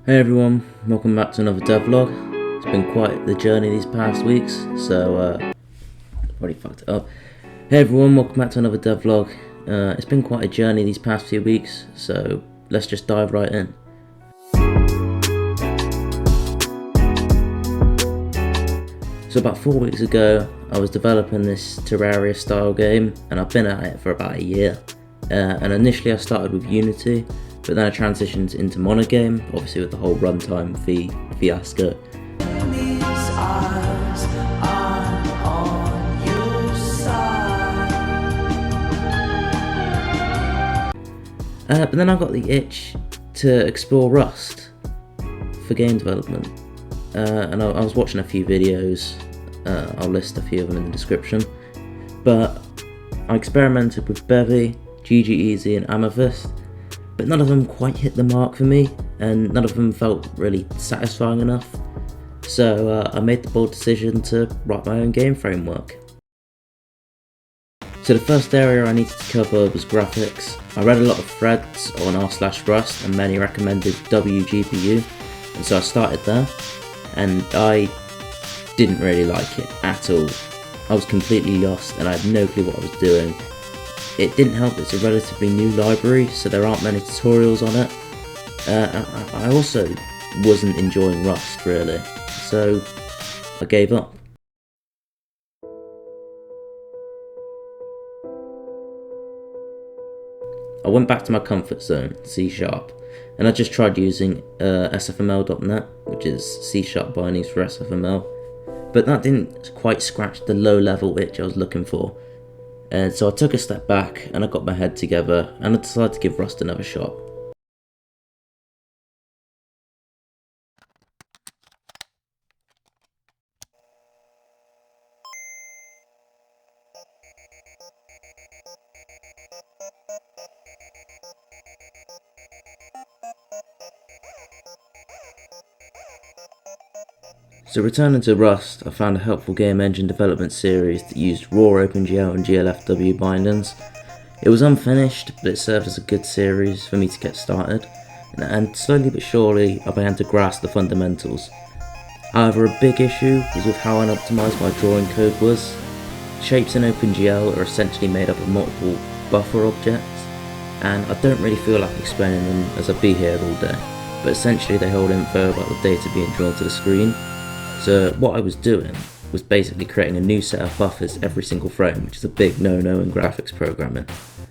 Hey everyone, welcome back to another devlog. It's been quite the journey these past weeks, so already fucked it up. Hey everyone, welcome back to another devlog. It's been quite a journey these past few weeks, so let's just dive right in. So about 4 weeks ago, I was developing this Terraria style game, and I've been at it for about a year. And initially I started with Unity, but then I transitioned into monogame, obviously with the whole runtime fiasco. But then I got the itch to explore Rust for game development, and I was watching a few videos. I'll list a few of them in the description, but I experimented with Bevy, GG and Amethyst, but none of them quite hit the mark for me, and none of them felt really satisfying enough. So I made the bold decision to write my own game framework. So the first area I needed to cover was graphics. I read a lot of threads on r/Rust and many recommended WGPU, and so I started there, and I didn't really like it at all. I was completely lost and I had no clue what I was doing. It didn't help it's a relatively new library, so there aren't many tutorials on it. I also wasn't enjoying Rust really, so I gave up. I went back to my comfort zone, C#, and I just tried using sfml.net, which is C# bindings for SFML, but that didn't quite scratch the low level itch I was looking for. And so I took a step back and I got my head together and I decided to give Rust another shot. So returning to Rust, I found a helpful game engine development series that used raw OpenGL and GLFW bindings. It was unfinished, but it served as a good series for me to get started, and slowly but surely I began to grasp the fundamentals. However, a big issue was with how unoptimized my drawing code was. Shapes in OpenGL are essentially made up of multiple buffer objects, and I don't really feel like explaining them as I'd be here all day, but essentially they hold info about the data being drawn to the screen. So what I was doing was basically creating a new set of buffers every single frame, which is a big no-no in graphics programming.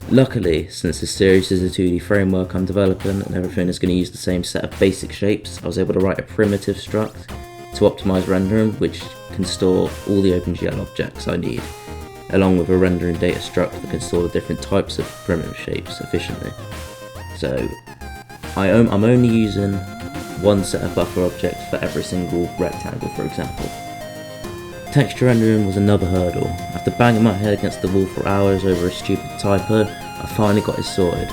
Luckily, since this series is a 2D framework I'm developing and everything is going to use the same set of basic shapes, I was able to write a primitive struct to optimize rendering, which can store all the OpenGL objects I need, along with a rendering data struct that can store the different types of primitive shapes efficiently. So I'm only using one set of buffer objects for every single rectangle, for example. Texture rendering was another hurdle. After banging my head against the wall for hours over a stupid typo, I finally got it sorted.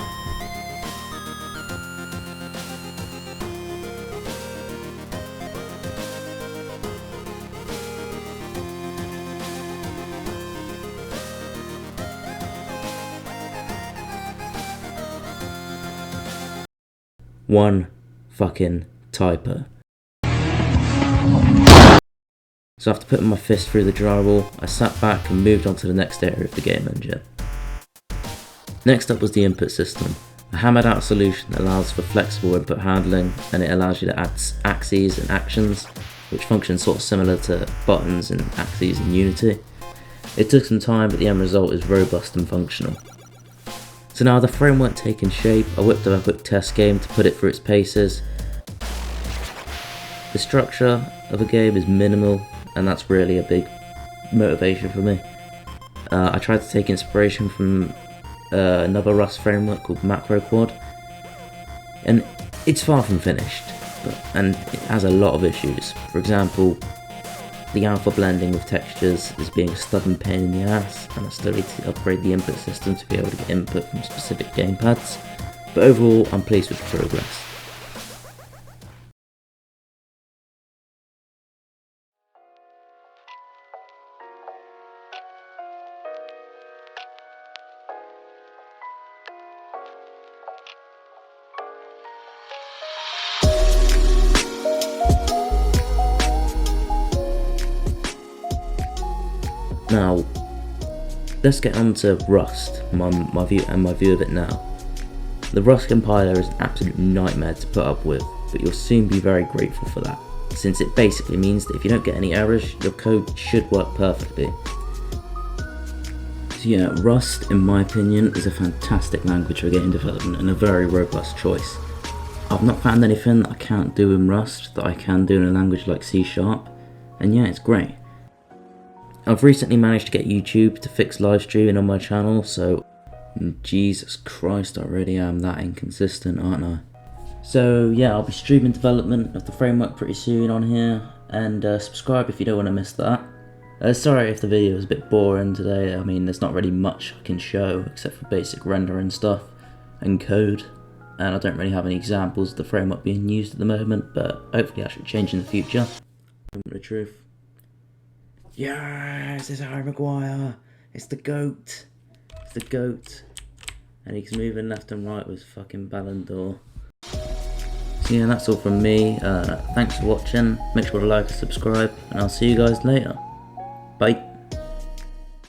One fucking typo. So after putting my fist through the drywall, I sat back and moved on to the next area of the game engine. Next up was the input system. I hammered out a solution that allows for flexible input handling, and it allows you to add axes and actions, which function sort of similar to buttons and axes in Unity. It took some time, but the end result is robust and functional. So now the framework taking shape, I whipped up a quick test game to put it through its paces. The structure of a game is minimal, and that's really a big motivation for me. I tried to take inspiration from another Rust framework called Macro Quad, and it's far from finished, and it has a lot of issues. For example, the alpha blending with textures is being a stubborn pain in the ass, and I still need to upgrade the input system to be able to get input from specific gamepads, but overall I'm pleased with the progress. Now, let's get on to Rust, my view of it now. The Rust compiler is an absolute nightmare to put up with, but you'll soon be very grateful for that, since it basically means that if you don't get any errors, your code should work perfectly. So yeah, Rust, in my opinion, is a fantastic language for game development and a very robust choice. I've not found anything that I can't do in Rust that I can do in a language like C#, and yeah, it's great. I've recently managed to get YouTube to fix live streaming on my channel, so Jesus Christ, I really am that inconsistent, aren't I? So yeah, I'll be streaming development of the framework pretty soon on here, and subscribe if you don't want to miss that. Sorry if the video was a bit boring today. I mean, there's not really much I can show except for basic rendering stuff and code, and I don't really have any examples of the framework being used at the moment, but hopefully that should change in the future. The truth. Yes, it's Harry Maguire. It's the GOAT. It's the GOAT. And he's moving left and right with fucking Ballon d'Or. So yeah, that's all from me. Thanks for watching. Make sure to like and subscribe, and I'll see you guys later. Bye.